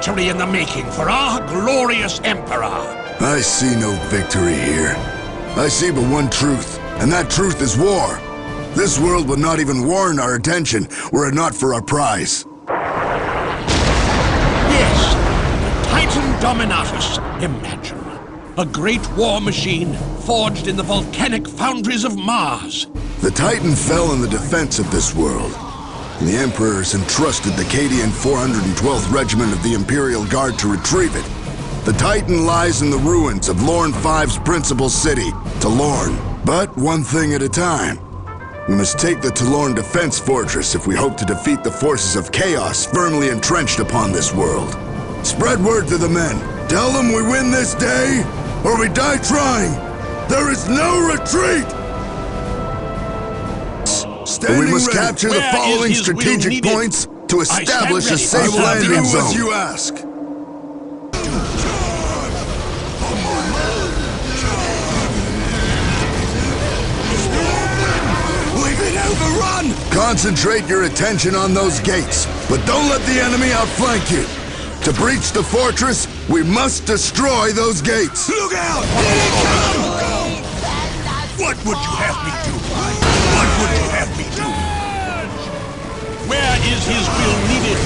victory in the making for our glorious Emperor. I see no victory here. I see but one truth, and that truth is war. This world would not even warrant our attention were it not for our prize. Yes, the Titan Dominatus. Imagine. A great war machine forged in the volcanic foundries of Mars. The Titan fell in the defense of this world. And the Emperors entrusted the Cadian 412th Regiment of the Imperial Guard to retrieve it. The Titan lies in the ruins of Lorn V's principal city, Talorn. But one thing at a time. We must take the Talorn Defense Fortress if we hope to defeat the forces of chaos firmly entrenched upon this world. Spread word to the men. Tell them we win this day, or we die trying. There is no retreat! But we must capture the following strategic points to establish a safe landing zone. I will do as you ask. We've been overrun! Concentrate your attention on those gates, but don't let the enemy outflank you. To breach the fortress, we must destroy those gates. Look out! Here they come! What would you have me do? What would you have me do? Where is his will needed?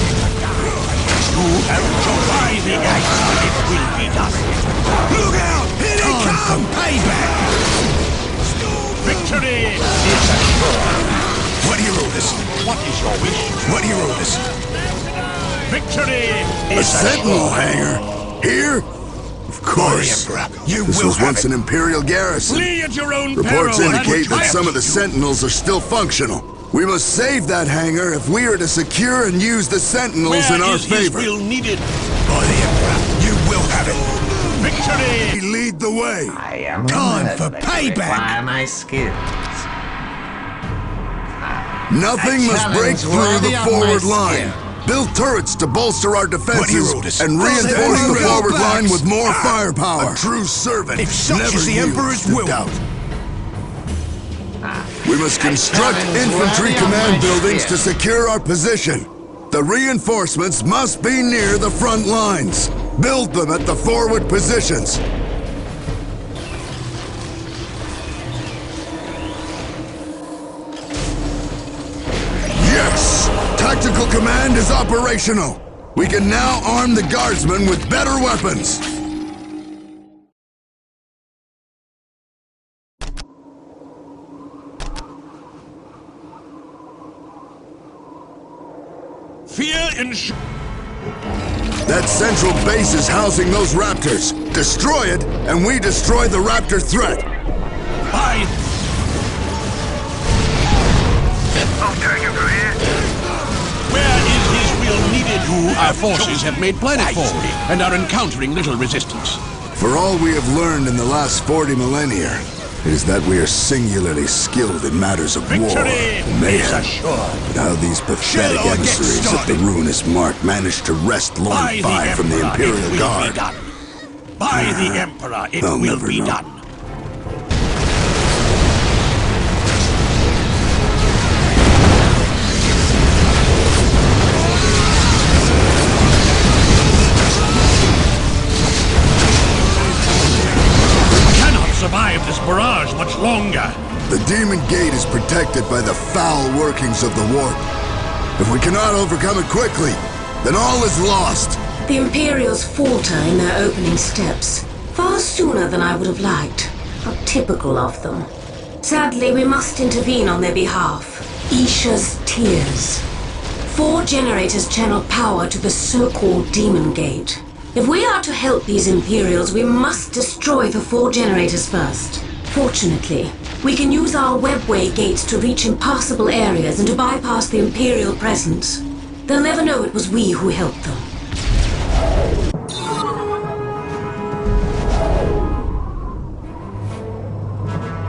You have chosen the ice. It will be done. Look out! Here they come! Payback! Victory is assured. What heroes? What is your wish? What heroes? Victory is a sentinel hangar? Here? Of course. This was once an Imperial garrison. Flee at your own Reports peril, indicate that some of the sentinels are still functional. We must save that hangar if we are to secure and use the sentinels in our favor. Where is his will needed? By the Emperor, you will have it. Victory! Lead the way. I am time for payback. Require my skills. Nothing must break through the forward line. Build turrets to bolster our defenses and reinforce the forward line with more firepower. A true servant. If such is the Emperor's will. We must construct infantry command buildings to secure our position. The reinforcements must be near the front lines. Build them at the forward positions. Yes! Tactical command is operational. We can now arm the guardsmen with better weapons. Fear and That central base is housing those raptors. Destroy it, and we destroy the raptor threat. Bye. Where is his will needed? Our forces have made planetfall and are encountering little resistance. For all we have learned in the last 40 millennia, it is that we are singularly skilled in matters of war and mayhem. But how these pathetic emissaries of the ruinous mark managed to wrest Lorn 5 from the Imperial Guard. By the Emperor, it will be done. Survive this barrage much longer. The Demon Gate is protected by the foul workings of the warp. If we cannot overcome it quickly, then all is lost. The Imperials falter in their opening steps, far sooner than I would have liked. How typical of them. Sadly, we must intervene on their behalf. Isha's tears. 4 generators channel power to the so-called Demon Gate. If we are to help these Imperials, we must destroy the 4 generators first. Fortunately, we can use our webway gates to reach impassable areas and to bypass the Imperial presence. They'll never know it was we who helped them.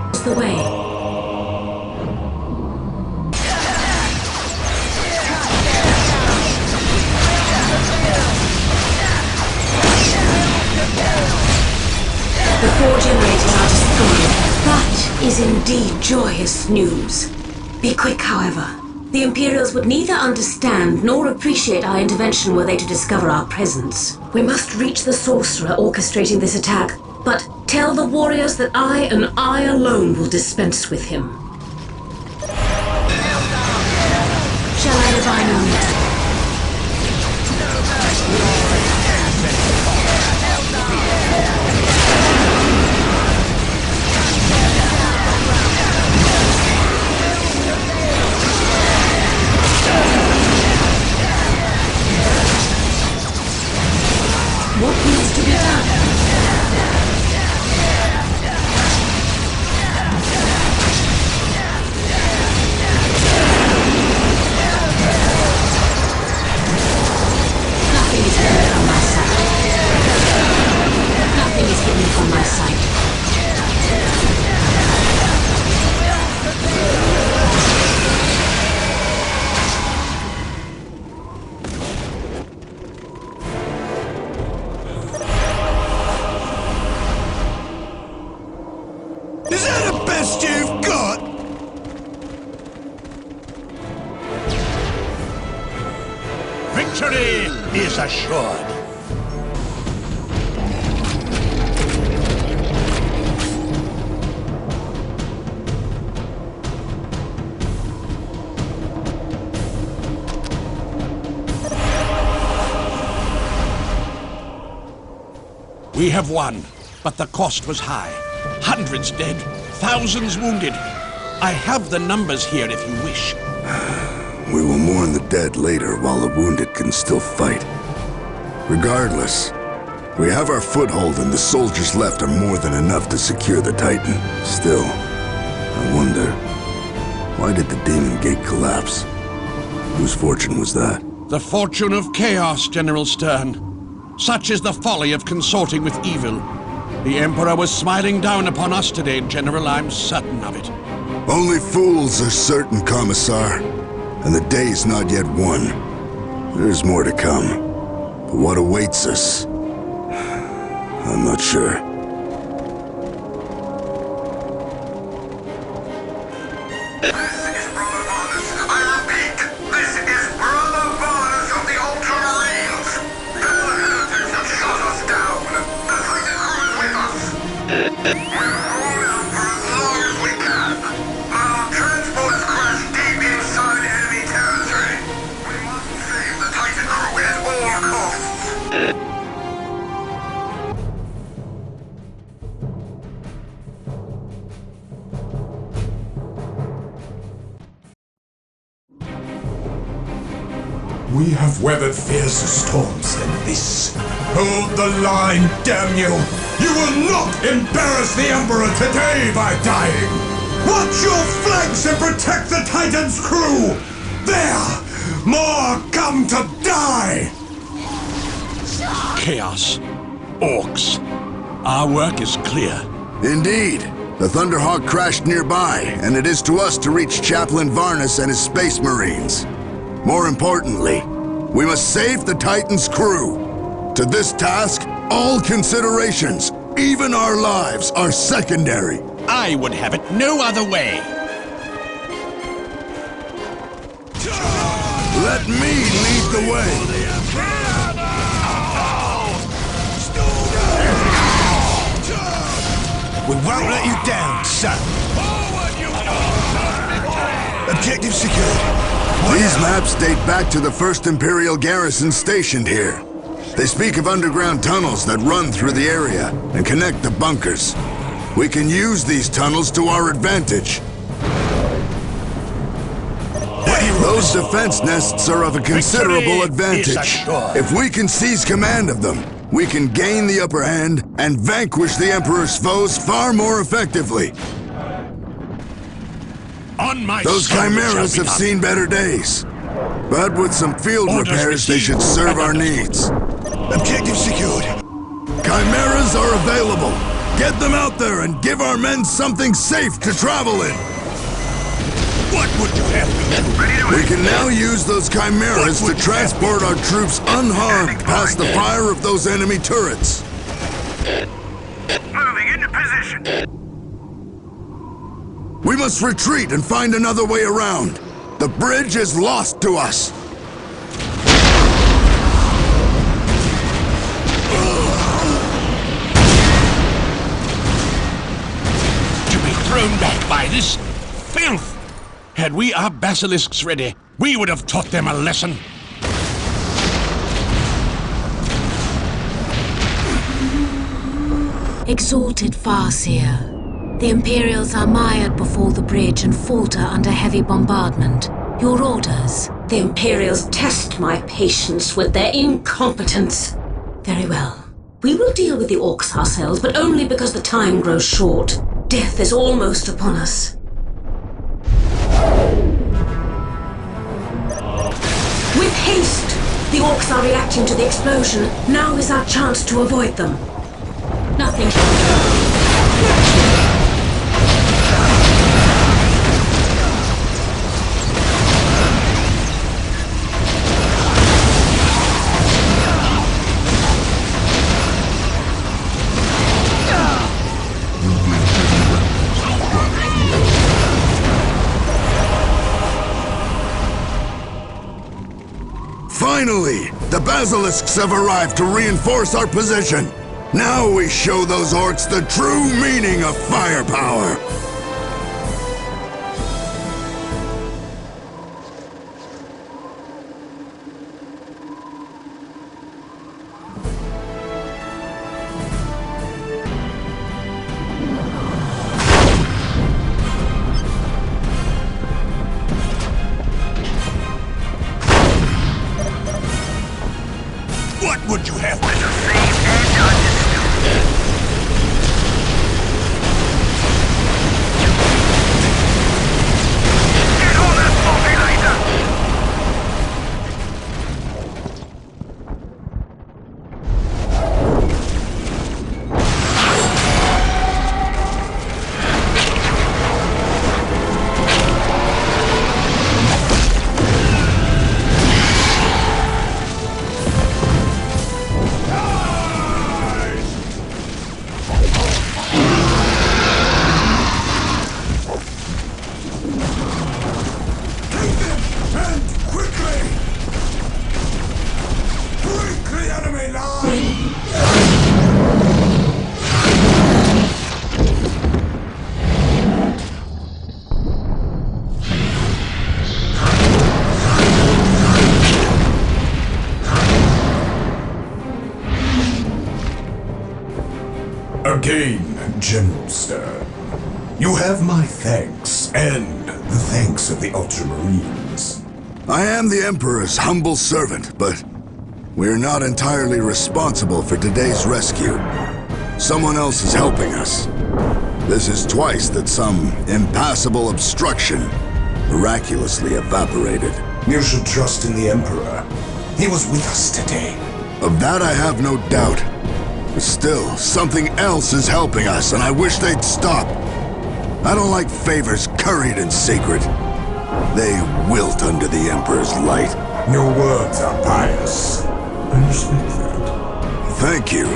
It's the way. The 4 generators are destroyed. That is indeed joyous news. Be quick, however. The Imperials would neither understand nor appreciate our intervention were they to discover our presence. We must reach the sorcerer orchestrating this attack, but tell the warriors that I and I alone will dispense with him. Shall I divine you? What needs to be done? Nothing is hidden from my sight. Nothing is hidden from my sight. Is that the best you've got? Victory is assured. We have won, but the cost was high. Hundreds dead, thousands wounded. I have the numbers here if you wish. We will mourn the dead later while the wounded can still fight. Regardless, we have our foothold and the soldiers left are more than enough to secure the Titan. Still, I wonder, why did the Demon Gate collapse? Whose fortune was that? The fortune of chaos, General Stern. Such is the folly of consorting with evil. The Emperor was smiling down upon us today, General. I'm certain of it. Only fools are certain, Commissar. And the day's not yet won. There's more to come. But what awaits us? I'm not sure. We have weathered fiercer storms than this. Hold the line, damn you! You will not embarrass the Emperor today by dying! Watch your flanks and protect the Titan's crew! There! More come to die! Chaos. Orcs. Our work is clear. Indeed. The Thunderhawk crashed nearby, and it is to us to reach Chaplain Varnus and his Space Marines. More importantly, we must save the Titan's crew. To this task, all considerations, even our lives, are secondary. I would have it no other way. Let me lead the way. We won't let you down, son! Objective secured. These maps date back to the first Imperial garrison stationed here. They speak of underground tunnels that run through the area and connect the bunkers. We can use these tunnels to our advantage. Those defense nests are of a considerable advantage. If we can seize command of them, we can gain the upper hand and vanquish the Emperor's foes far more effectively. On my Those chimeras have seen better days. But with some field repairs, they should serve our needs. Objective secured. Chimeras are available. Get them out there and give our men something safe to travel in. What would you have me do? We can now use those chimeras to transport our troops unharmed past the fire of those enemy turrets. Moving into position. We must retreat and find another way around. The bridge is lost to us! To be thrown back by this filth! Had we our basilisks ready, we would have taught them a lesson. Exalted Farseer, the Imperials are mired before the bridge and falter under heavy bombardment. Your orders? The Imperials test my patience with their incompetence. Very well. We will deal with the orcs ourselves, but only because the time grows short. Death is almost upon us. With haste! The orcs are reacting to the explosion. Now is our chance to avoid them. Nothing. Finally! The basilisks have arrived to reinforce our position! Now we show those orcs the true meaning of firepower! What would you have? Again, General Stern. You have my thanks, and the thanks of the Ultramarines. I am the Emperor's humble servant, but we're not entirely responsible for today's rescue. Someone else is helping us. This is twice that some impassable obstruction miraculously evaporated. You should trust in the Emperor. He was with us today. Of that I have no doubt. But still, something else is helping us, and I wish they'd stop. I don't like favors curried in secret. They wilt under the Emperor's light. Your words are pious. I respect that. Thank you.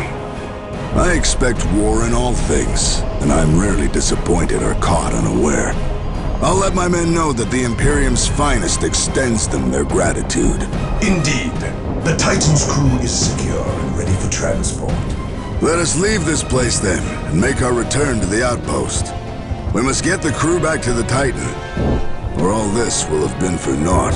I expect war in all things, and I'm rarely disappointed or caught unaware. I'll let my men know that the Imperium's finest extends them their gratitude. Indeed. The Titan's crew is secure and ready for transport. Let us leave this place then, and make our return to the outpost. We must get the crew back to the Titan, or all this will have been for naught.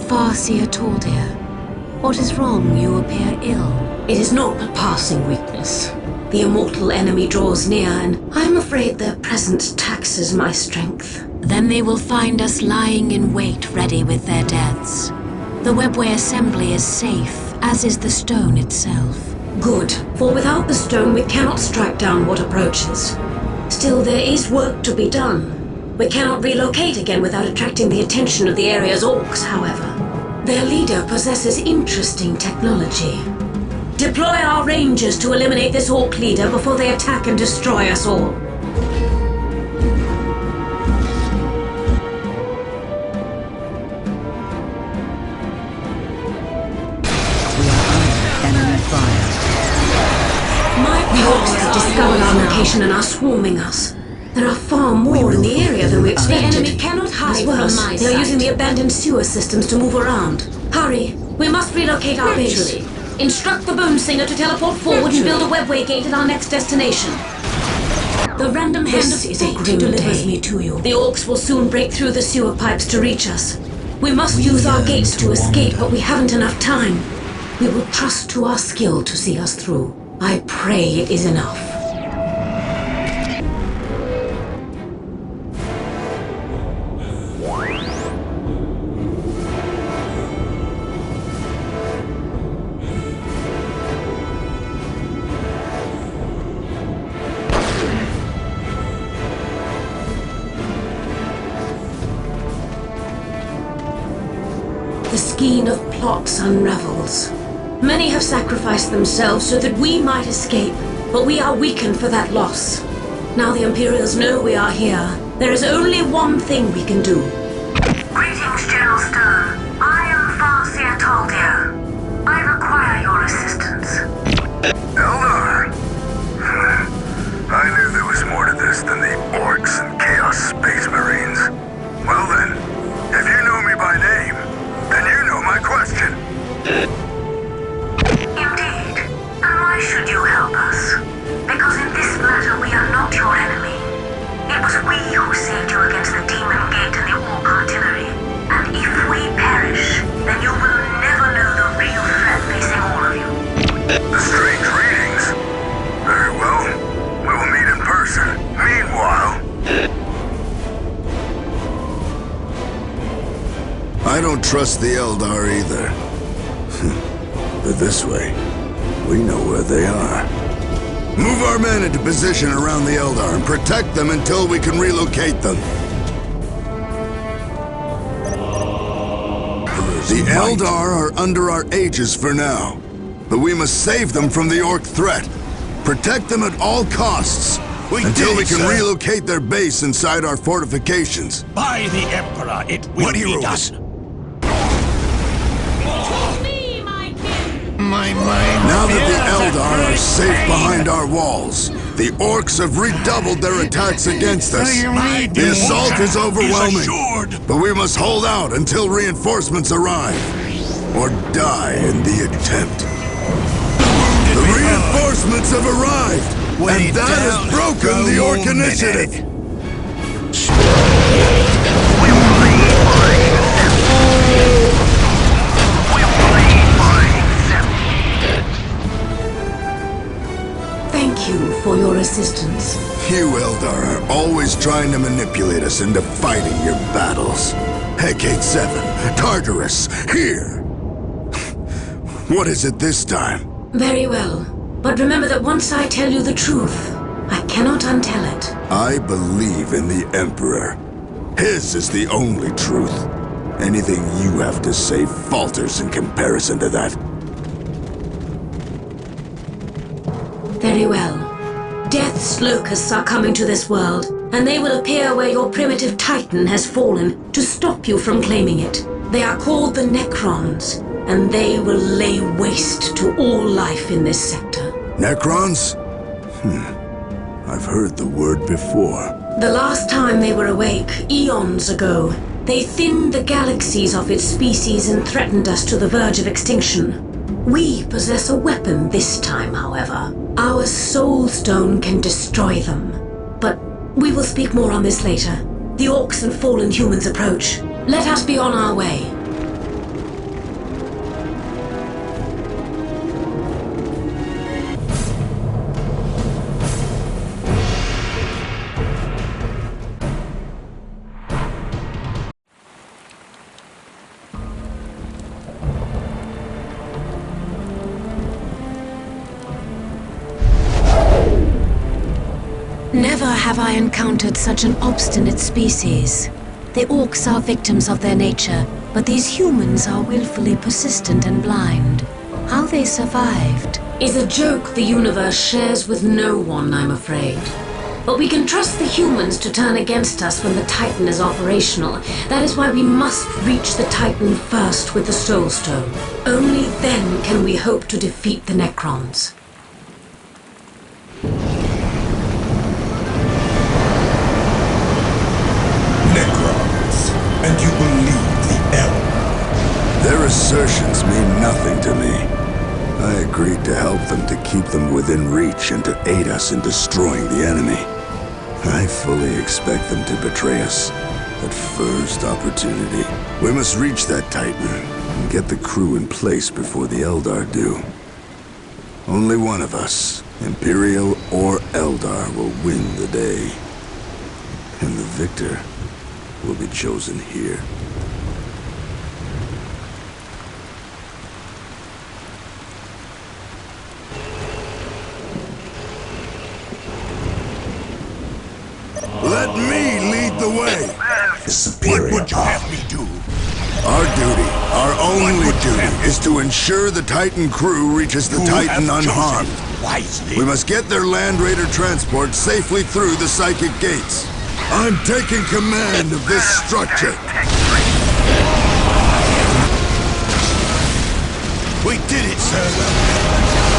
Farseer Tordir, what is wrong? You appear ill. It is not but passing weakness. The immortal enemy draws near, and I'm afraid their presence taxes my strength. Then they will find us lying in wait, ready with their deaths. The webway assembly is safe, as is the stone itself. Good, for without the stone we cannot strike down what approaches. Still, there is work to be done. We cannot relocate again without attracting the attention of the area's orcs, however. Their leader possesses interesting technology. Deploy our rangers to eliminate this orc leader before they attack and destroy us all. The orcs have discovered our location and are swarming us. There are far more in the area than we expected. The enemy cannot hide from my sight. They are using the abandoned sewer systems to move around. Hurry! We must relocate our base. Instruct the Bone Singer to teleport forward and build a webway gate at our next destination. The random hand of fate delivers me to you. The orcs will soon break through the sewer pipes to reach us. We must use our gates to escape, but we haven't enough time. We will trust to our skill to see us through. I pray it is enough. The skein of plots unravels. Many have sacrificed themselves so that we might escape, but we are weakened for that loss. Now the Imperials know we are here. There is only one thing we can do. Greetings, General Stern. I am Farseer Taldir. I require your assistance. Eldar? I knew there was more to this than the orcs and Chaos Space Marines. Well then, if you know me by name, then you know my question. Indeed. And why should you help us? Because in this matter we are not your enemy. It was we who saved you against the Demon Gate and the Orc Artillery. And if we perish, then you will never know the real threat facing all of you. The strange readings. Very well. We will meet in person. Meanwhile... I don't trust the Eldar either. But this way, we know where they are. Move our men into position around the Eldar and protect them until we can relocate them. The Eldar are under our aegis for now, but we must save them from the Orc threat. Protect them at all costs until we can relocate their base inside our fortifications. By the Emperor, it will be done. Now that the Eldar are safe behind our walls, the Orcs have redoubled their attacks against us. The assault is overwhelming, but we must hold out until reinforcements arrive, or die in the attempt. The reinforcements have arrived, and that has broken the Orc initiative. Thank you for your assistance. You Eldar are always trying to manipulate us into fighting your battles. Hecate 7, Tartarus, here! What is it this time? Very well. But remember that once I tell you the truth, I cannot untell it. I believe in the Emperor. His is the only truth. Anything you have to say falters in comparison to that. Very well. Death's locusts are coming to this world, and they will appear where your primitive Titan has fallen to stop you from claiming it. They are called the Necrons, and they will lay waste to all life in this sector. Necrons? I've heard the word before. The last time they were awake, eons ago, they thinned the galaxies of its species and threatened us to the verge of extinction. We possess a weapon this time, however. Our Soul Stone can destroy them. But we will speak more on this later. The orcs and fallen humans approach. Let us be on our way. have I encountered such an obstinate species. The orcs are victims of their nature, but these humans are willfully persistent and blind. How they survived is a joke the universe shares with no one, I'm afraid. But we can trust the humans to turn against us when the Titan is operational. That is why we must reach the Titan first with the Soul Stone. Only then can we hope to defeat the Necrons. Necrons, and you believe the Elder? Their assertions mean nothing to me. I agreed to help them to keep them within reach and to aid us in destroying the enemy. I fully expect them to betray us at first opportunity. We must reach that Titan and get the crew in place before the Eldar do. Only one of us, Imperial or Eldar, will win the day. And the victor will be chosen here. Let me lead the way. The superior What would you have me do? Our duty, our only duty, is to ensure the Titan crew reaches the You Titan have unharmed. chosen wisely. We must get their Land Raider transport safely through the psychic gates. I'm taking command of this structure. We did it, sir.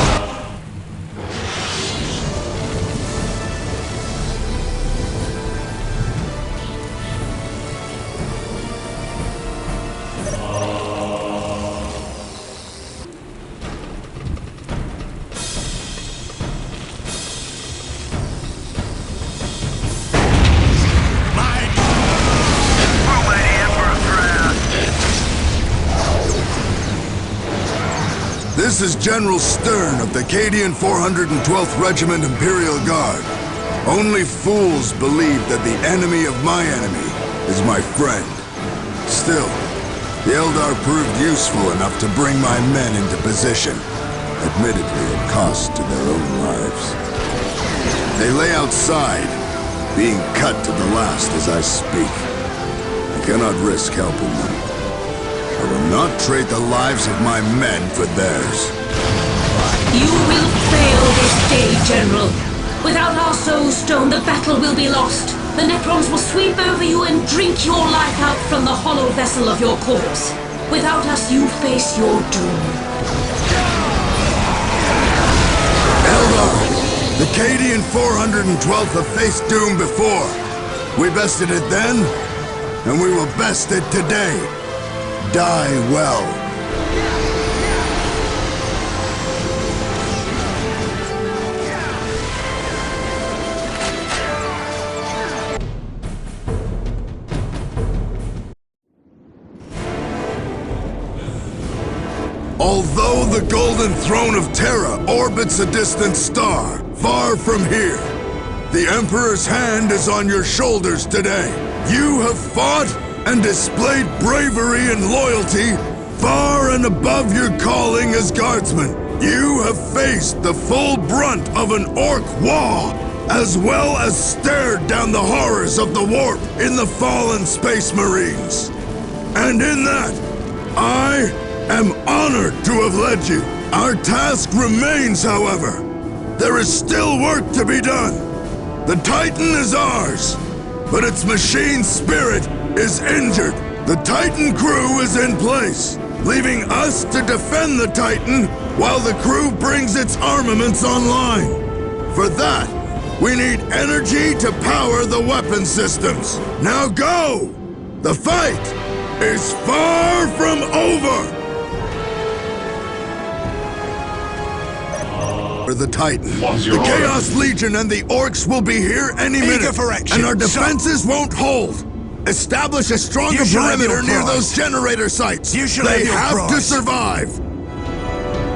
This is General Stern of the Cadian 412th Regiment Imperial Guard. Only fools believe that the enemy of my enemy is my friend. Still, the Eldar proved useful enough to bring my men into position, admittedly at cost to their own lives. They lay outside, being cut to the last as I speak. I cannot risk helping them. I will not trade the lives of my men for theirs. You will fail this day, General. Without our Soul Stone, the battle will be lost. The Necrons will sweep over you and drink your life out from the hollow vessel of your corpse. Without us, you face your doom. Eldar! The Cadian 412th have faced doom before. We bested it then, and we will best it today. Die well. Although the Golden Throne of Terra orbits a distant star, far from here, the Emperor's hand is on your shoulders today. You have fought and displayed bravery and loyalty far and above your calling as guardsmen. You have faced the full brunt of an orc war, as well as stared down the horrors of the warp in the fallen Space Marines. And in that, I am honored to have led you. Our task remains, however. There is still work to be done. The Titan is ours, but its machine spirit is injured. The Titan crew is in place, leaving us to defend the Titan while the crew brings its armaments online. For that, we need energy to power the weapon systems. Now go! The fight is far from over! For the Titan. The Chaos Legion and the Orcs will be here any minute, for action. and our defenses won't hold. Establish a stronger You shall have perimeter your near prize. those generator sites. You shall They have your have to prize. survive.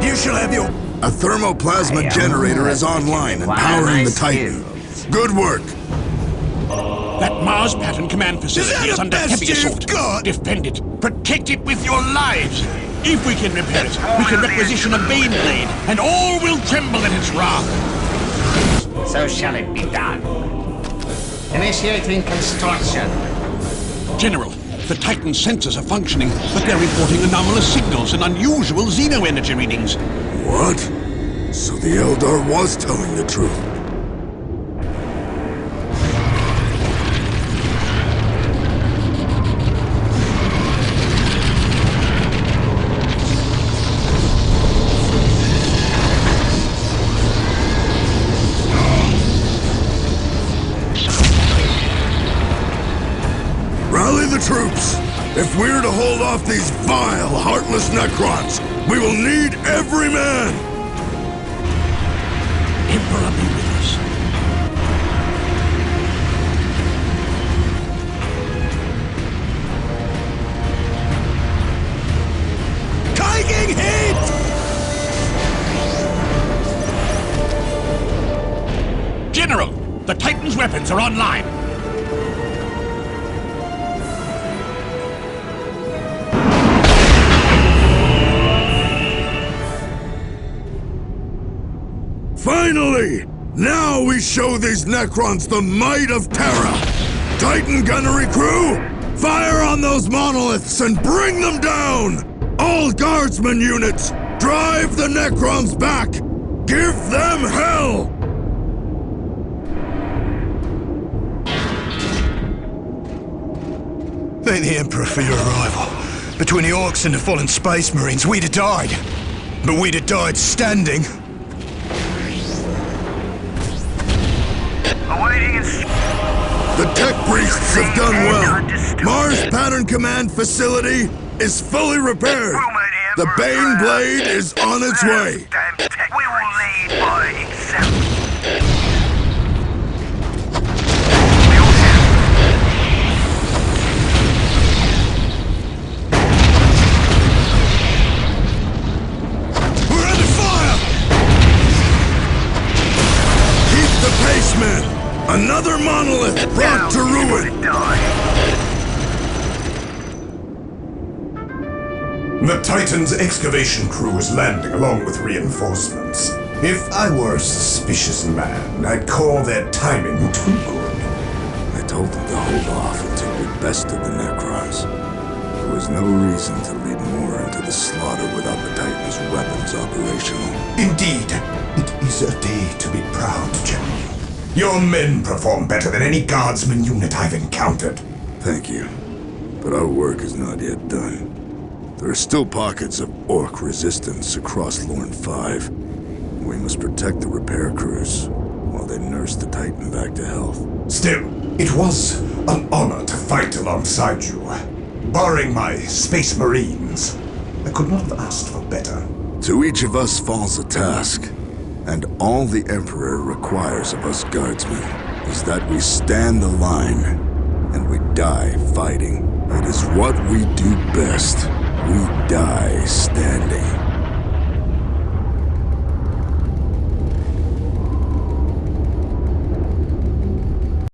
You shall have your... A thermoplasma generator is online and powering the Titan. Good work. That Mars pattern command facility is under heavy assault. Defend it. Protect it with your lives. If we can repair it, we can requisition a Bane blade, and all will tremble at its wrath. So shall it be done. Initiating construction. General, the Titan sensors are functioning, but they're reporting anomalous signals and unusual xeno-energy readings. What? So the Eldar was telling the truth. Rally the troops! If we're to hold off these vile, heartless Necrons, we will need every man! Emperor be with us. Taking heat! General, the Titan's weapons are online. Finally! Now we show these Necrons the might of Terra! Titan gunnery crew, fire on those monoliths and bring them down! All guardsman units, drive the Necrons back! Give them hell! Thank the Emperor for your arrival. Between the Orcs and the fallen Space Marines, we'd have died. But we'd have died standing. The tech priests have done well. Mars Pattern Command facility is fully repaired. The Bane Blade is on its way. We will lead by example. We're under fire! Keep the pace, men! Another monolith brought to ruin! The Titan's excavation crew is landing along with reinforcements. If I were a suspicious man, I'd call their timing too good. I told them to hold off until we bested the Necrons. There was no reason to lead more into the slaughter without the Titan's weapons operational. Indeed, it is a day to be proud, General. Your men perform better than any guardsman unit I've encountered. Thank you. But our work is not yet done. There are still pockets of Orc resistance across Lorne 5. We must protect the repair crews while they nurse the Titan back to health. Still, it was an honor to fight alongside you. Barring my Space Marines, I could not have asked for better. To each of us falls a task. And all the Emperor requires of us guardsmen is that we stand the line, and we die fighting. It is what we do best. We die standing.